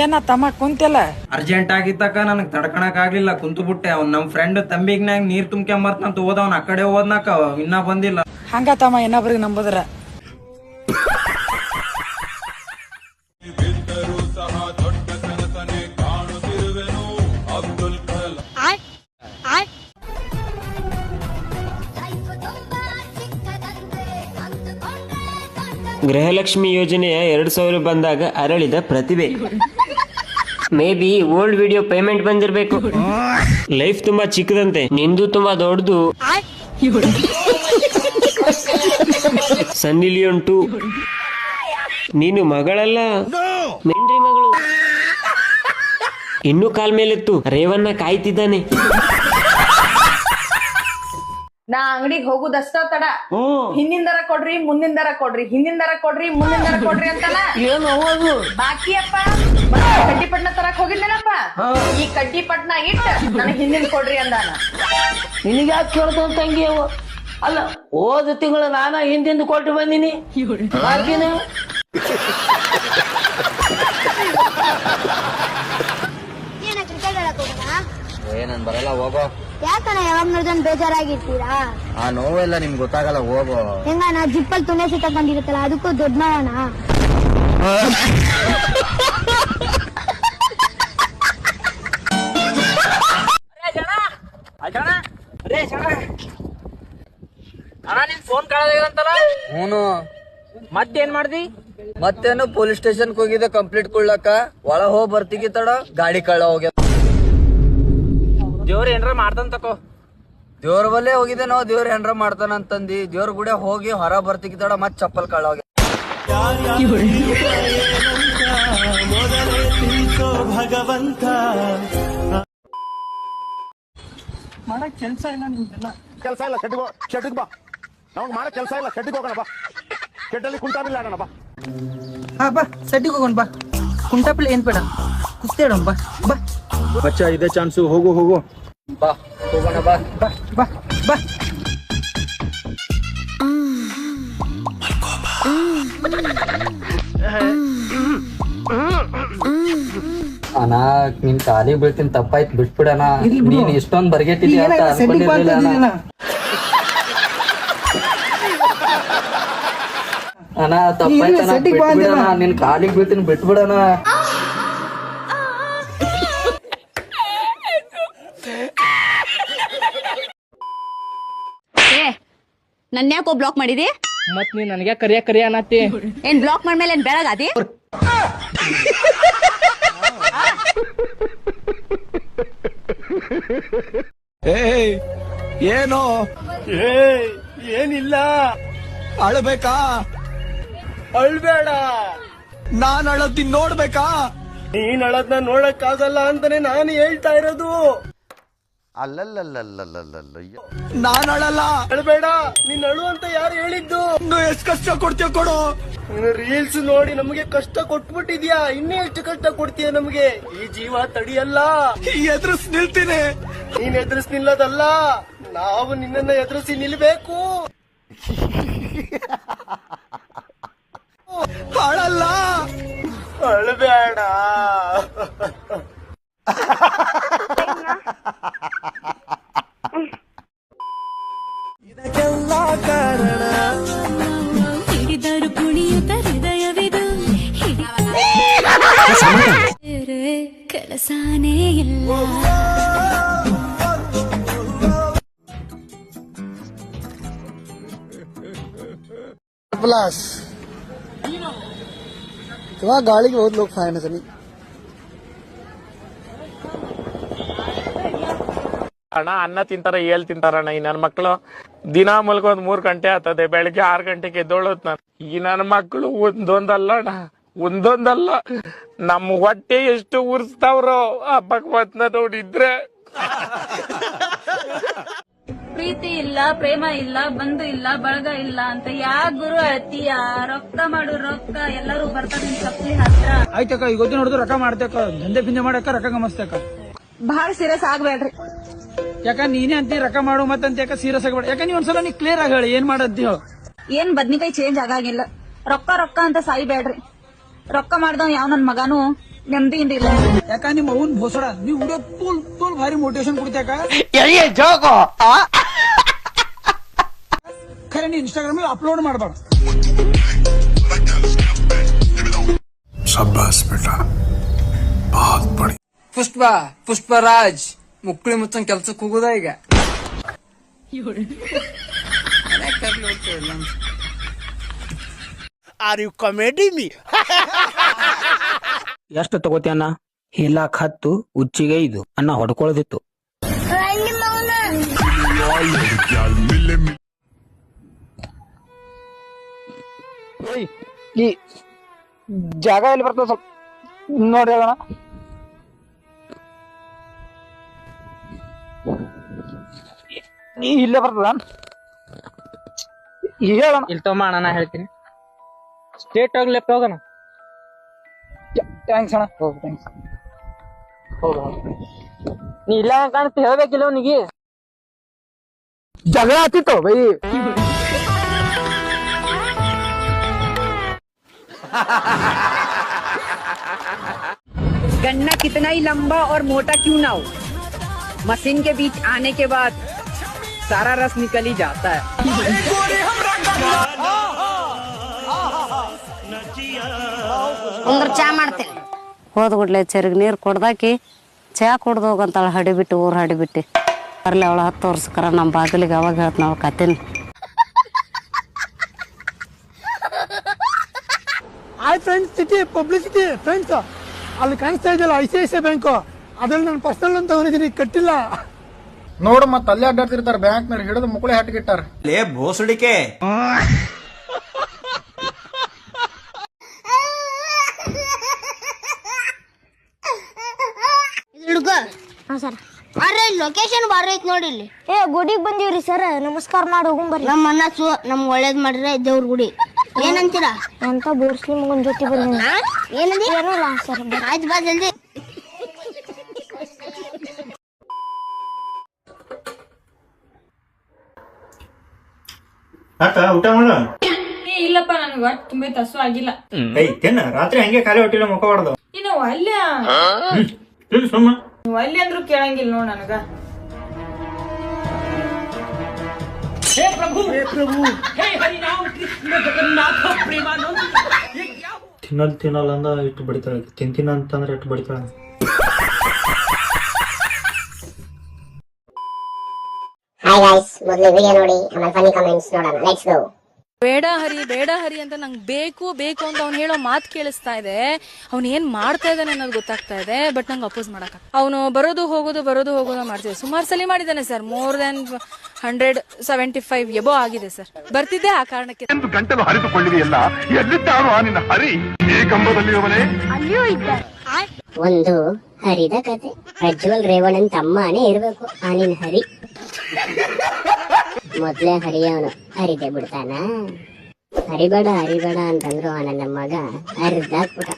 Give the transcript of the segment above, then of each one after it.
ಏನ ತಮ್ಮ ಕುಂತಿಲ್ಲ? ಅರ್ಜೆಂಟ್ ಆಗಿತ್ತಕ್ಕ ನನಗ್ ತಡ್ಕಣಕ್ ಆಗ್ಲಿಲ್ಲ, ಕುಂತು ಬಿಟ್ಟೆ. ಅವ್ನ್ ನಮ್ ಫ್ರೆಂಡ್ ತಂಬಿಗ್ನಾಗ ನೀರ್ ತುಂಬ್ಕೊಂಬರ್ತಂತ ಹೋದವ್ನ, ಆ ಕಡೆ ಹೋದ್ನಾಕ ಇನ್ನ ಬಂದಿಲ್ಲ. ಹಂಗ ತಮ್ಮ ಇನ್ನೊಬ್ರಿಗೆ ನಂಬುದ್ರ. ಗೃಹಲಕ್ಷ್ಮಿ ಯೋಜನೆಯ 2000 ಬಂದಾಗ ಅರಳಿದ ಪ್ರತಿಭೆ. Maybe old video payment ಬಂದಿರ್ಬೇಕು. ಲೈಫ್ ತುಂಬಾ ಚಿಕ್ಕದಂತೆ, ನಿಂದು ತುಂಬಾ ದೊಡ್ಡದು. Sunny Leone 2. ನೀನು ಮಗಳಲ್ಲ, ಮೆಂಡ್ರಿ ಮಗಳು. ಇನ್ನೂ ಕಾಲ್ ಮೇಲೆತ್ತು, ರೇವಣ್ಣ ಕಾಯ್ತಿದ್ದಾನೆ. ನಾ ಅಂಗಡಿಗೆ ಹೋಗುದಷ್ಟ ತಡ. ಹಿಂದಿಂದರ ಕೊಡ್ರಿ, ಮುಂದಿಂದರ ಕೊಡ್ರಿ, ಹಿಂದಿಂದರ ಕೊಡ್ರಿ, ಮುಂದಿಂದರ ಕೊಡ್ರಿ ಅಂತಾನ. ಏನು ಹೋಗೋದು ಬಾಕಿ ಅಪ್ಪ ಕಡ್ಡಿಪಟ್ನ ತರಕ್ ಹೋಗಿದ್ದೇನಪ್ಪ. ಈ ಕಡ್ಡಿಪಟ್ನ ಇಟ್ಟ ನನಗ್ ಹಿಂದಿನ ಕೊಡ್ರಿ ಅಂದಾನ. ನಿನಗೆ ಯಾಕೆ ಕೇಳ್ತಾವ ತಂಗಿ ಅವ? ಅಲ್ಲ, ಹೋದ ತಿಂಗಳು ನಾನ ಹಿಂದಿಂದ ಕೊಟ್ಟು ಬಂದಿನಿ. ಬಾಕಿನ ಏನನ್ ಬರಲ್ಲ, ಹೋಗೋ. ಯಾಕಣ್ಣ ಯಾವಾಗ ನೋಡಿದ್ರೆ ಬೇಜಾರಾಗಿರ್ತೀರಾ? ಆ ನೋವೆಲ್ಲ ನಿಮ್ಗೆ ಗೊತ್ತಾಗಲ್ಲ, ಹೋಗೋ. ಹೆಂಗ ನಾ ಜಿಪ್ಪಲ್ ತುನೆ ಸುತ್ತ ಬಂದಿರುತ್ತಲ್ಲ, ಅದಕ್ಕೂ ದೊಡ್ಡ ನೋವಣ. ಅಣ್ಣ ನಿನ್ ಫೋನ್ ಕಳೆದಂತಲ್ಲ? ಹೂನು. ಮತ್ತೇನ್ ಮಾಡ್ದಿ? ಮತ್ತೇನು ಪೊಲೀಸ್ ಸ್ಟೇಷನ್ ಹೋಗಿದ್ದೆ ಕಂಪ್ಲೀಟ್ ಕೊಡ್ಲಕ್ಕ. ಒಳ ಹೋಗ್ ಬರ್ತಿಗಿ ತಡ ಗಾಡಿ ಕಳ್ಳ ಹೋಗ್ಯ. ದೇವ್ರ ಏನ್ರ ಮಾಡ್ತಾನ ತಕೋ. ದೇವ್ರ ಬಲ್ಲೇ ಹೋಗಿದ್ದೆ ನಾವು, ದೇವ್ರ ಏನ್ರ ಮಾಡ್ತಾನ ಅಂತಂದಿ. ದೇವ್ರ ಗುಡೆ ಹೋಗಿ ಹೊರ ಬರ್ತಿಗಿ ತಡ ಮತ್ ಚಪ್ಪಲ್ ಕಳ್ಳ ಹೋಗ್ಯ. ಭಗವಂತ ಮಾಡಕ್ ಕೆಲ್ಸ ಇಲ್ಲ ನಿಮ್ದೆಲ್ಲ. ಕೆಲಸ ಇಲ್ಲ, ಶೆಡ್ಡಿಗೆ ಬಾ. ನಮ್ಗೆ ಮಾಡಕ್ ಕೆಲಸ ಇಲ್ಲ, ಶೆಡ್ಡಿಗೆ ಹೋಗೋಣ ಬಾ. ಶೆಡ್ಡಲ್ಲಿ ಕುಂಟಾಬಿಲ್ಲ ಆಡೋಣ ಬಾ. ಹಾ ಬಾ, ಸೆಟ್ಟಿಗೆ ಹೋಗೋಣ ಬಾ. ಕುಂಟಾಪಿಲ್ಲ ಏನ್ ಬೇಡ, ಕುಸ್ತಿ ಆಡೋಣ ಬಾ. ಬಾ ಬಚ್ಚ, ಇದೇ ಚಾನ್ಸು, ಹೋಗು ಹೋಗು ಬಾ, ಹೋಗೋಣ ಬಾ. ಬಾ ಬಾ ಬಾ. ಅಣ್ಣ ನಿನ್ ಕಾಲಿಗೆ ಬೀಳ್ತೀನಿ, ತಪ್ಪಾಯ್ತು, ಬಿಟ್ಬಿಡಣ. ನೀನ್ ಇಷ್ಟೊಂದ್ ಬರ್ಗೆಟ್ಟಿದ್ಯಾ ಅಂತ ಅನ್ಕೊಂಡಿರ್ಲಿಲ್ಲ ಅಣ್ಣ. ಅಣ್ಣ ತಪ್ಪಾಯ್ತಣ್ಣ, ಬಿಟ್ಬಿಡಣ. ನಿನ್ ಕಾಲಿಗೆ ಬೀಳ್ತೀನಿ, ಬಿಟ್ಬಿಡಣ. ನನ್ಯಾಕೋ ಬ್ಲಾಕ್ ಮಾಡಿದಿ? ಮತ್ ನೀ ನನಗೆ ಕರಿಯ ಅನ್ನತ್ತಿ. ಏನ್ ಬ್ಲಾಕ್ ಮಾಡ್ಮೇಲೆ ಏನ್ ಬೆಳಗಾದಿ? ಏನೋ ಏನಿಲ್ಲ, ಅಳ್ಬೇಕಾ? ಅಳ್ಬೇಡ, ನಾನ್ ಅಳತ್ತೀನಿ, ನೋಡ್ಬೇಕಾ? ನೀನ್ ಅಳದ್ನ ನೋಡಕ್ ಆಗಲ್ಲ ಅಂತಾನೆ ನಾನು ಹೇಳ್ತಾ ಇರೋದು. ನಾನ್ ಅಳಲ್ಲ, ಅಳ್ಬೇಡ. ನೀನ್ ಅಳು ಅಂತ ಯಾರು ಹೇಳಿದ್ದು? ಎಷ್ಟ್ ಕಷ್ಟ ಕೊಡ್ತೀಯ ಕೊಡು. ರೀಲ್ಸ್ ನೋಡಿ ನಮಗೆ ಕಷ್ಟ ಕೊಟ್ಬಿಟ್ಟಿದ್ಯಾ, ಇನ್ನೇ ಎಷ್ಟು ಕಷ್ಟ ಕೊಡ್ತೀಯ ನಮ್ಗೆ? ಈ ಜೀವ ತಡಿಯಲ್ಲ. ಎದುರಿಸಿ ನಿಲ್ತೀನಿ. ನೀನ್ ಎದುರಿಸಿ ನಿಲ್ಲದಲ್ಲ, ನಾವು ನಿನ್ನನ್ನ ಎದುರಿಸಿ ನಿಲ್ಬೇಕು. ಅಳಲ್ಲ, ಅಳ್ಬೇಡ. ಇದಕ್ಕೆಲ್ಲ ಕಾರಣ ಹಿಡಿದರು ಕುಣಿಯುತ್ತ ಹೃದಯವಿದು ಕೆಲಸಾನೇ ಇಲ್ಲ. प्लस वहाँ गाड़ी के बहुत लोग खाए ना सनी. ಅಣ್ಣ ಅನ್ನ ತಿಂತಾರ, ಏಳ್ ತಿಂತಾರಣ್ಣ. ಈ ನನ್ನ ಮಕ್ಕಳು ದಿನ ಮಲ್ಕೊಂದ್ 3 ಗಂಟೆ ಆಗ್ತದೆ, ಬೆಳಗ್ಗೆ 6 ಗಂಟೆಗೆ ಎದ್ದೋಳತ್ ನಾನು. ಈ ನನ್ನ ಮಕ್ಕಳು ಒಂದೊಂದಲ್ಲ ಅಣ್ಣ, ಒಂದೊಂದಲ್ಲ. ನಮ್ಮ ಹೊಟ್ಟೆ ಎಷ್ಟು ಉರ್ಸ್ತಾವ್ರೋ ಆ ಭಗವಂತನ ನೋಡಿದ್ರೆ. ಪ್ರೀತಿ ಇಲ್ಲ, ಪ್ರೇಮ ಇಲ್ಲ, ಬಂಧು ಇಲ್ಲ, ಬಳಗ ಇಲ್ಲ ಅಂತ ಯಾಕ ಗುರು ಅಳ್ತೀಯ? ರೊಕ್ಕ ಮಾಡು, ರೊಕ್ಕ ಎಲ್ಲರೂ ಬರ್ತಾರ ನಿನ್ ಚಪ್ಪಲಿ ಹತ್ರ. ಆಯ್ತಕ್ಕ, ಈಗ ಗೊತ್ತು ನೋಡಿದ್ರು ರೊಕ್ಕ ಮಾಡ್ತಕ್ಕ, ದಂಧೆ ಪಿಂದೆ ಮಾಡಕ್ಕ ರೊಕ್ಕ ಗಮಸ್ತಕ್ಕ. ಬಹಳ ಸೀರಿಯಸ್ ಆಗ್ಬೇಡ್ರಿ. ಯಾಕ ನೀನೇ ಅಂತೀರಿ ರೊಕ್ಕ ಮಾಡು ಮತ್ತಂತ, ಯಾಕ ಸೀರಿಯಸ್ ಆಗಬೇಡ. ಯಾಕ ನೀ ಒಂದ್ಸಲ ನೀ ಕ್ಲಿಯರ್ ಆಗಿ ಹೇಳಿ ಏನ್ ಮಾಡಂತ ಹೇಳು. ಏನ್ ಬದ್ನಿಕಾಯಿ ಚೇಂಜ್ ಆಗಾಗಿಲ್ಲ. ರೊಕ್ಕ ರೊಕ್ಕ ಅಂತ ಸಾಯ್ಬೇಡ್ರಿ. ರೊಕ್ಕ ಮಾಡ್ದವ್ ಯಾವ ನನ್ ಮಗನು ನೆಮ್ಮದಿಯಿಂದ ಇಲ್ಲ. ಯಾಕ ನಿಮ್ಮ ಅವನ್ ಭೋಸಡ ನೀವು ವಿಡಿಯೋ ತೋಲ್ ಭಾರಿ ಮೋಟಿವೇಶನ್ ಕೊಡ್ತ್ಯಾಕ ಖರೆ ನೀ ಇನ್ಸ್ಟಾಗ್ರಾಮ್ ಅಲ್ಲಿ ಅಪ್ಲೋಡ್ ಮಾಡ್ಬೇಡ. ಪುಷ್ಪರಾಜ್ ಮುಕ್ಕಳಿ ಮುಚ್ಚಂಗ್ ಕೆಲ್ಸಕ್ಕೆ ಹೋಗುದ ಈಗ. Are you comedy me? ಎಷ್ಟು ತಗೋತಿಯನ್ನ? ಇಲ್ಲ 10 ಉಚ್ಚಿಗೆ 5 ಅನ್ನ ಹೊಡ್ಕೊಳ್ಳೋದಿತ್ತು. ಈ ಜಾಗ ಎಲ್ಲಿ ಬರ್ತದ ಸ್ವಲ್ಪ ನೋಡಿ ಅದನ್ನ. ಇಲ್ಲೇ ಬರ್ತದ ಹೇಳೋಣ. ಇಲ್ಲಿ ತಮ್ಮ ಅಣ್ಣ, ನಾ ಹೇಳ್ತೀನಿ. ಸ್ಟೇಟ್ ಹೋಗಿ ಲೆಫ್ಟ್ ಹೋಗೋಣ. ಥ್ಯಾಂಕ್ಸ್ ಅಣ್ಣ. ಥ್ಯಾಂಕ್ಸ್. ನೀ ಇಲ್ಲ ಕಾಣುತ್ತೆ, ಹೇಳ್ಬೇಕಿಲ್ಲ ಅವನಿಗೆ. ಜಗಳ ಆತಿತ್ತು ಬೈ. गन्ना कितना ही लंबा और मोटा क्यों ना हो, मशीन के बीच आने के बाद सारा रस निकल ही जाता है. ಒಂದ್ರ ಚಾ ಮಾಡ್ತೇನೆ. ಹೋದ್ಗುಡ್ಲೆ ಚೆರ್ಗ್ ನೀರ್ ಕೊಡ್ದಾಕಿ ಚಾ ಕುಡ್ದು ಹೋಗಂತಾಳ ಹಡಿಬಿಟ್ಟು ಊರ್ ಹಡಿಬಿಟ್ಟು ಬರ್ಲಿ ಅವಳ 10 ವರ್ಷಕ್ಕರ ನಮ್ಮ ಬಾಗಿಲಿಗೆ ಅವಾಗ ಹೇಳ್ತ ನಾವು ಕತ್ತೀನಿ. Hi friends, city publicity friends, ಅಲ್ಲಿ ಕಾಣಿಸ್ತಾ ಇದೆಯಲ್ಲ ICICI ಬ್ಯಾಂಕ್, ಅದ್ರಲ್ಲಿ ನಾನು ಪರ್ಸನಲ್ ಅಂತ ತಗೊಂಡಿದ್ದೀನಿ, ಕಟ್ಟಿಲ್ಲ ನೋಡು. ಮತ್ತೆ ಅಲ್ಲೇ ಅಡ್ಡಾಡ್ತಿರ್ತಾರೆ ಬ್ಯಾಂಕ್ನವ್ರು, ಹಿಡಿದು ಮುಕ್ಕಳೆ ಹಾಟಿಗಿಟ್ಟಾರ. ಲೇ ಭೋಸಡಿಕೆ, ಹುಡುಗ ಅರೆ ಲೊಕೇಶನ್ ಬಾರಿ ಐತ್ ನೋಡಿ ಇಲ್ಲಿ. ಏ ಗುಡಿಗೆ ಬಂದೀವ್ರಿ ಸರ್, ನಮಸ್ಕಾರ ಮಾಡಿ ಹೋಗುಂ ಬರ್ರಿ. ನಮ್ಮ ಅಣ್ಣ ನಮ್ಗೆ ಒಳ್ಳೇದ್ ಮಾಡ್ರೆ ದೇವ್ರ ಗುಡಿ. ಏನಂತೀರಾ? ಅಂತ ಬೋರ್ಸ್ಲಿ ಮಗನ್ ಜೊತೆ ಬಂದ. ಏನಂದಿ? ಏನೂ ಇಲ್ಲ ಸರ್. ಆಯ್ತು ಬಾ ಜಲ್ದಿ. ಊಟ ಮಾಡ. ಇಲ್ಲಪ್ಪ ನನಗೆ ಒಟ್ಟು ತುಂಬಾ ತಸು ಆಗಿಲ್ಲ. ರಾತ್ರಿ ಹಂಗೆ ಖಾಲಿ ಹೊಟ್ಟಿಲ್ಲ ಮುಖ ಹೊಡೆದು ಇನ್ನು ಅಲ್ಲ ನೀವು ಅಲ್ಲಿ ಅಂದ್ರೂ ಕೇಳಂಗಿಲ್ಲ ನೋಡ್ ನನಗ. ತಿನ್ನಲ್ ಅಂದ ಇಟ್ಟು ಬಡಿತಾಳೆ, ತಿಂತಿನ ಅಂತಂದ್ರೆ ಇಟ್ಟು ಬಡಿತಾಳೆ. ಹಾಯ್ ಗೈಸ್, ಮೊದಲು ವಿಡಿಯೋ ನೋಡಿ ಆಮೇಲೆ ಫನ್ನಿ ಕಮೆಂಟ್ಸ್ ನೋಡೋಣ. Let's go. ಬೇಡ ಹರಿ ಅಂತ ನಂಗೆ ಬೇಕು ಅಂತ ಅವ್ನು ಹೇಳೋ ಮಾತು ಕೇಳಿಸ್ತಾ ಇದೆ. ಅವ್ನು ಏನ್ ಮಾಡ್ತಾ ಇದ್ದಾನೆ ಅನ್ನೋದು ಗೊತ್ತಾಗ್ತಾ ಇದೆ, ಬಟ್ ನಂಗೆ ಅಪೋಸ್ ಮಾಡಕ್ ಅವನು ಬರೋದು ಹೋಗೋದು ಮಾಡ್ತಿದ್ದೆ. ಸುಮಾರು ಸಲ ಮಾಡಿದ್ದಾನೆ ಸರ್, ಮೋರ್ ದನ್ 175 ಎಬೋ ಆಗಿದೆ ಸರ್. ಬರ್ತಿದ್ದೆ ಆ ಕಾರಣಕ್ಕೆ. ಗಂಟಲು ಹರಿದುಕೊಳ್ಳಿದೆಯಲ್ಲ, ಎಲ್ಲಿದ್ದಾರೋ ನಿನ್ನ ಹರಿ ಈ ಕಂಬದಲ್ಲಿರುವನೇ. ಅಲ್ಲಿಯೂ ಇದ್ದಾರೆ. ಒಂದು ಹರಿದ ಕತೆ. ಪ್ರಜ್ವಲ್ ರೇವಣ್ಣನ್ ತಮ್ಮನೇ ಇರ್ಬೇಕು ಆ ನಿನ್ ಹರಿ. ಮೊದ್ಲೇ ಹರಿಯವನು ಹರಿದೆ ಬಿಡ್ತಾನ. ಹರಿಬೇಡ ಅಂತಂದ್ರು ಆ ನನ್ನ ಮಗ ಹರಿದಾಕ್ಬಿಟ್ಟ.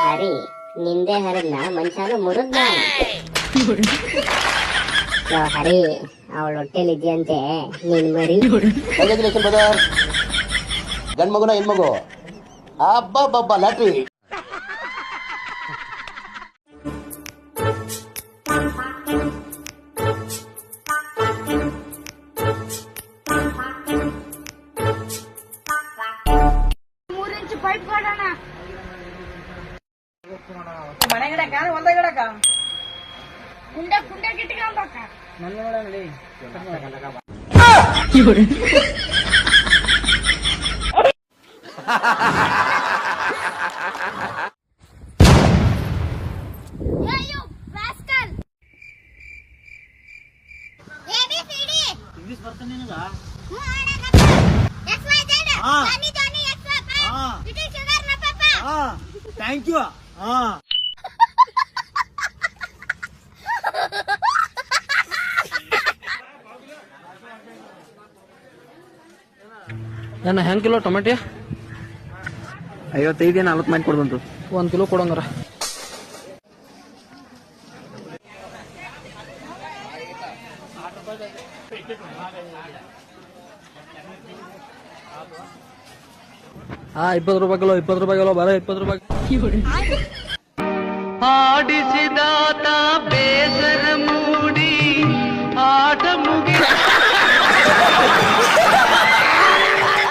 ಹರಿ ನಿಂದೆ ಹರಿದ್ನ ಮನುಷ್ಯನು ಮುರಿದ್ನ. ಹರಿ ಅವಳ ಹೊಟ್ಟೆಲಿದ್ಯಂತೆ ನಿನ್ ಮರಿ. ಗಂಡ್ ಮಗುನ ಹೆಣ್ಮಗು ಹಬ್ಬ ಲ್ಯಾಟ್ರಿ. ಮನೆ ಗಿಡಕ ಒಂದ ಗಿಡಕ ಕುಂಡೆ ಗಿಟ್ಕೊಂಬಕ್ಕ. Thank you. ನನ್ನ ಹೆಂಗ್ ಕಿಲೋ ಟೊಮೆಟೊ? 55 40 ಮಾಡಿ ಕೊಡ್ಬಂತು. 1 ಕಿಲೋ ಕೊಡಂಗಾರ. ಹಾ 20 ರೂಪಾಯಿ ಕಿಲೋ, 20 ರೂಪಾಯಿ ಕಿಲೋ, ಬರ 20 ರೂಪಾಯಿ. ಆಡಿಸಿದಾತ